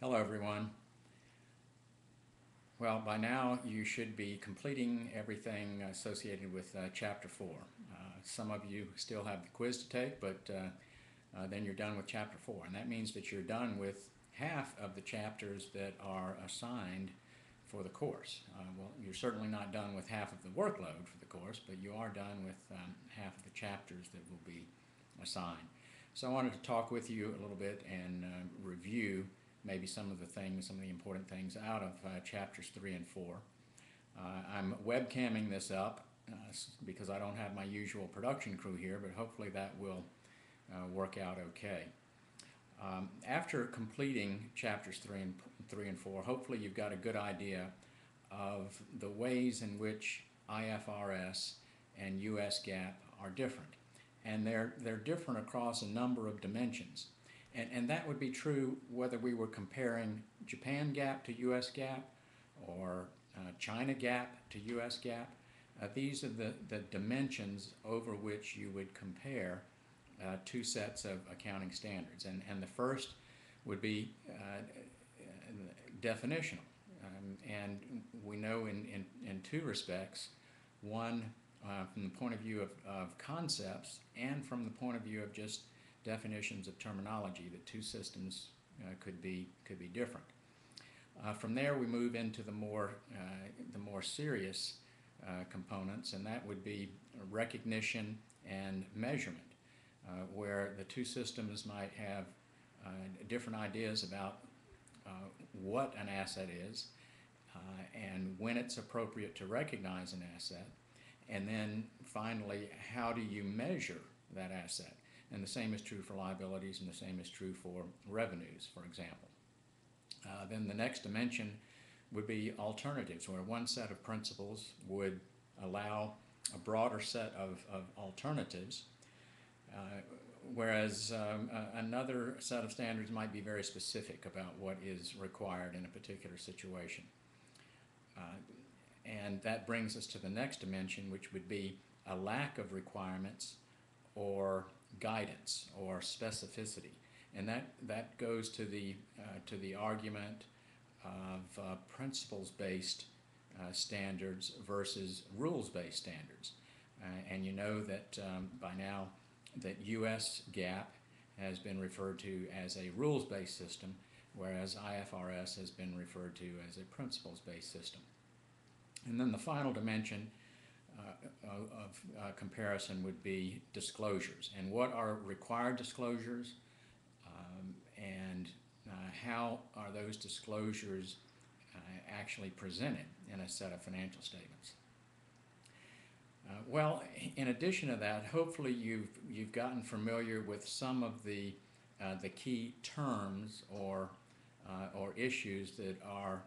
Hello everyone. Well, by now you should be completing everything associated with Chapter 4. Some of you still have the quiz to take, but then you're done with Chapter 4. And that means that you're done with half of the chapters that are assigned for the course. Well, you're certainly not done with half of the workload for the course, but you are done with half of the chapters that will be assigned. So I wanted to talk with you a little bit and review maybe some of the important things out of chapters 3 and 4. I'm webcamming this up because I don't have my usual production crew here, but hopefully that will work out okay. After completing chapters 3 and 4, hopefully you've got a good idea of the ways in which IFRS and US GAAP are different. And they're different across a number of dimensions. And that would be true whether we were comparing Japan GAAP to US GAAP or China GAAP to US GAAP. These are the dimensions over which you would compare two sets of accounting standards. And the first would be definitional. And we know in two respects, one from the point of view of concepts and from the point of view of just definitions of terminology, that two systems could be different. From there, we move into the more serious components, and that would be recognition and measurement, where the two systems might have different ideas about what an asset is and when it's appropriate to recognize an asset, and then finally, how do you measure that asset? And the same is true for liabilities, and the same is true for revenues, for example. Then the next dimension would be alternatives, where one set of principles would allow a broader set of alternatives, whereas another set of standards might be very specific about what is required in a particular situation. And that brings us to the next dimension, which would be a lack of requirements or guidance or specificity, and that goes to the argument of principles-based standards versus rules-based standards. And you know that by now that U.S. GAAP has been referred to as a rules-based system, whereas IFRS has been referred to as a principles-based system. And then the final dimension of comparison would be disclosures, and what are required disclosures, and how are those disclosures actually presented in a set of financial statements. Well, in addition to that, hopefully you've gotten familiar with some of the key terms or issues that are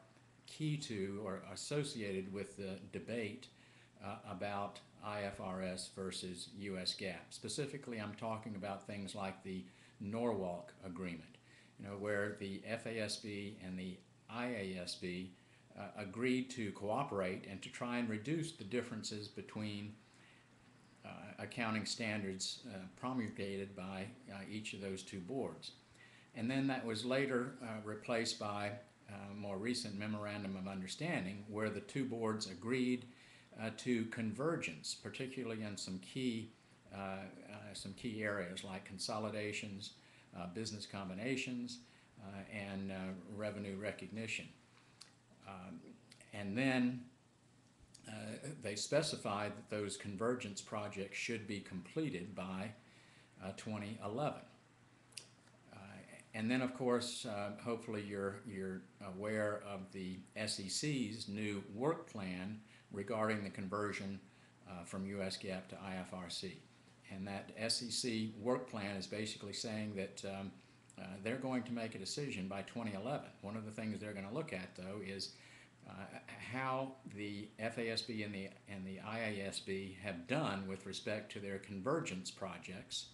key to or associated with the debate about IFRS versus US GAAP. Specifically, I'm talking about things like the Norwalk Agreement, where the FASB and the IASB agreed to cooperate and to try and reduce the differences between accounting standards promulgated by each of those two boards. And then that was later replaced by a more recent Memorandum of Understanding, where the two boards agreed to convergence, particularly in some key areas like consolidations, business combinations, and revenue recognition. And then they specified that those convergence projects should be completed by 2011. And then, of course, hopefully you're aware of the SEC's new work plan regarding the conversion from US GAAP to IFRC. And that SEC work plan is basically saying that they're going to make a decision by 2011. One of the things they're going to look at, though, is how the FASB and the IASB have done with respect to their convergence projects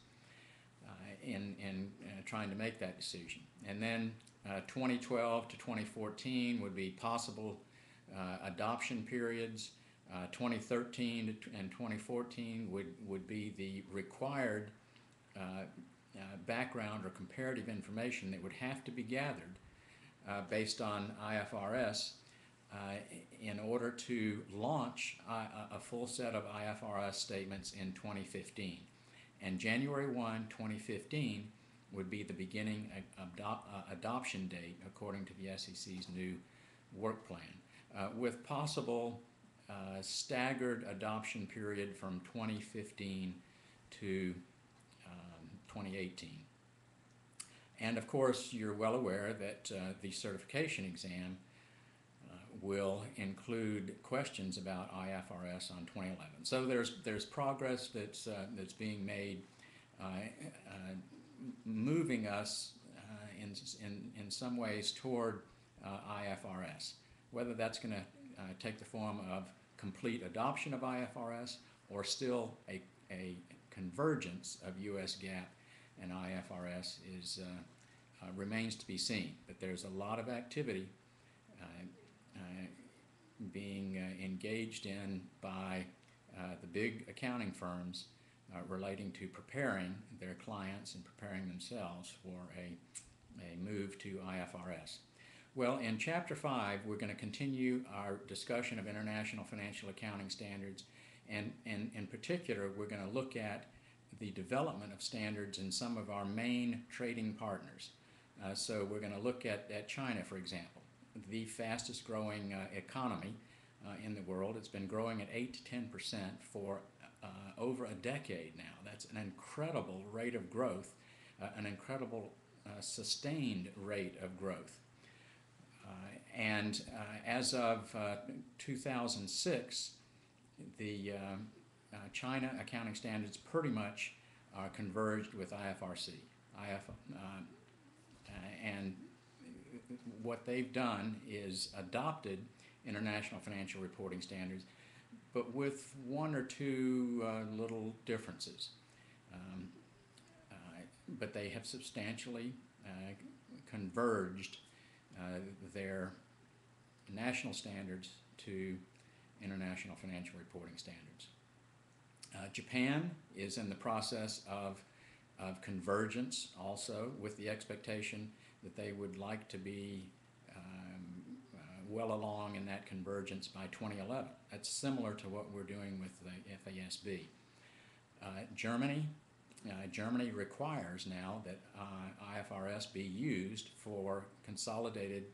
in trying to make that decision. And then 2012 to 2014 would be possible adoption periods. 2013 and 2014 would be the required background or comparative information that would have to be gathered based on IFRS in order to launch a full set of IFRS statements in 2015. And January 1, 2015 would be the beginning adoption date according to the SEC's new work plan, with possible staggered adoption period from 2015 to 2018. And of course, you're well aware that the certification exam will include questions about IFRS on 2011. So there's progress that's being made, moving us in some ways toward IFRS. Whether that's going to take the form of complete adoption of IFRS or still a convergence of U.S. GAAP and IFRS remains to be seen. But there's a lot of activity being engaged in by the big accounting firms relating to preparing their clients and preparing themselves for a move to IFRS. Well, in Chapter 5, we're going to continue our discussion of international financial accounting standards, and in particular, we're going to look at the development of standards in some of our main trading partners. So we're going to look at China, for example, the fastest growing economy in the world. It's been growing at 8 to 10% for over a decade now. That's an incredible rate of growth, an incredible sustained rate of growth. And as of 2006, the China accounting standards pretty much converged with IFRC. And what they've done is adopted international financial reporting standards, but with one or two little differences. But they have substantially converged their national standards to international financial reporting standards. Japan is in the process of convergence also, with the expectation that they would like to be well along in that convergence by 2011. That's similar to what we're doing with the FASB. Germany requires now that IFRS be used for consolidated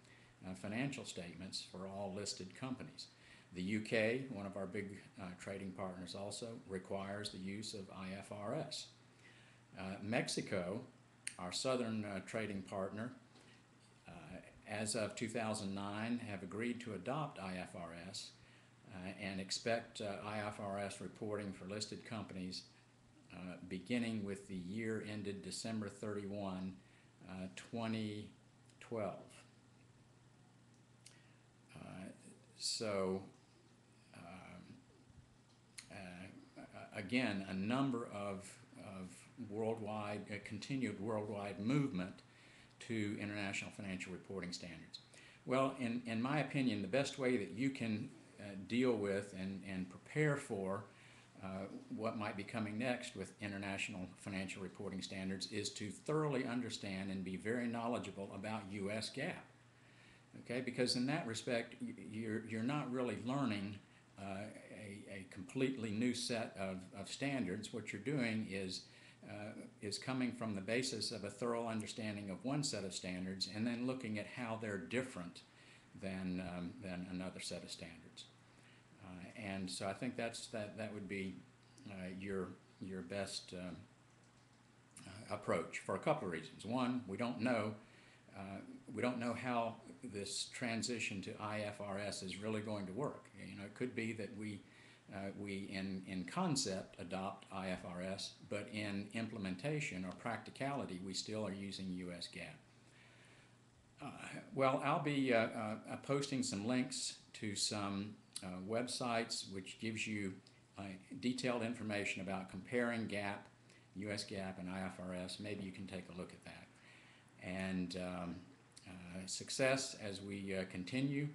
financial statements for all listed companies. The UK, one of our big trading partners, also requires the use of IFRS. Mexico, our southern trading partner, as of 2009, have agreed to adopt IFRS and expect IFRS reporting for listed companies beginning with the year ended December 31, 2012. Again, a number of worldwide, continued worldwide movement to international financial reporting standards. Well, in my opinion, the best way that you can deal with and prepare for what might be coming next with international financial reporting standards is to thoroughly understand and be very knowledgeable about U.S. GAAP. Okay, because in that respect, you're not really learning a completely new set of standards. What you're doing is coming from the basis of a thorough understanding of one set of standards and then looking at how they're different than another set of standards. And so I think that would be your best approach for a couple of reasons. One, we don't know how this transition to IFRS is really going to work. You know, it could be that we in concept adopt IFRS, but in implementation or practicality, we still are using U.S. GAAP. Well, I'll be posting some links to some websites which gives you detailed information about comparing GAAP, U.S. GAAP, and IFRS. Maybe you can take a look at that. And success as we continue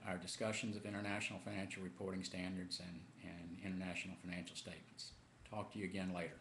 our discussions of international financial reporting standards and international financial statements. Talk to you again later.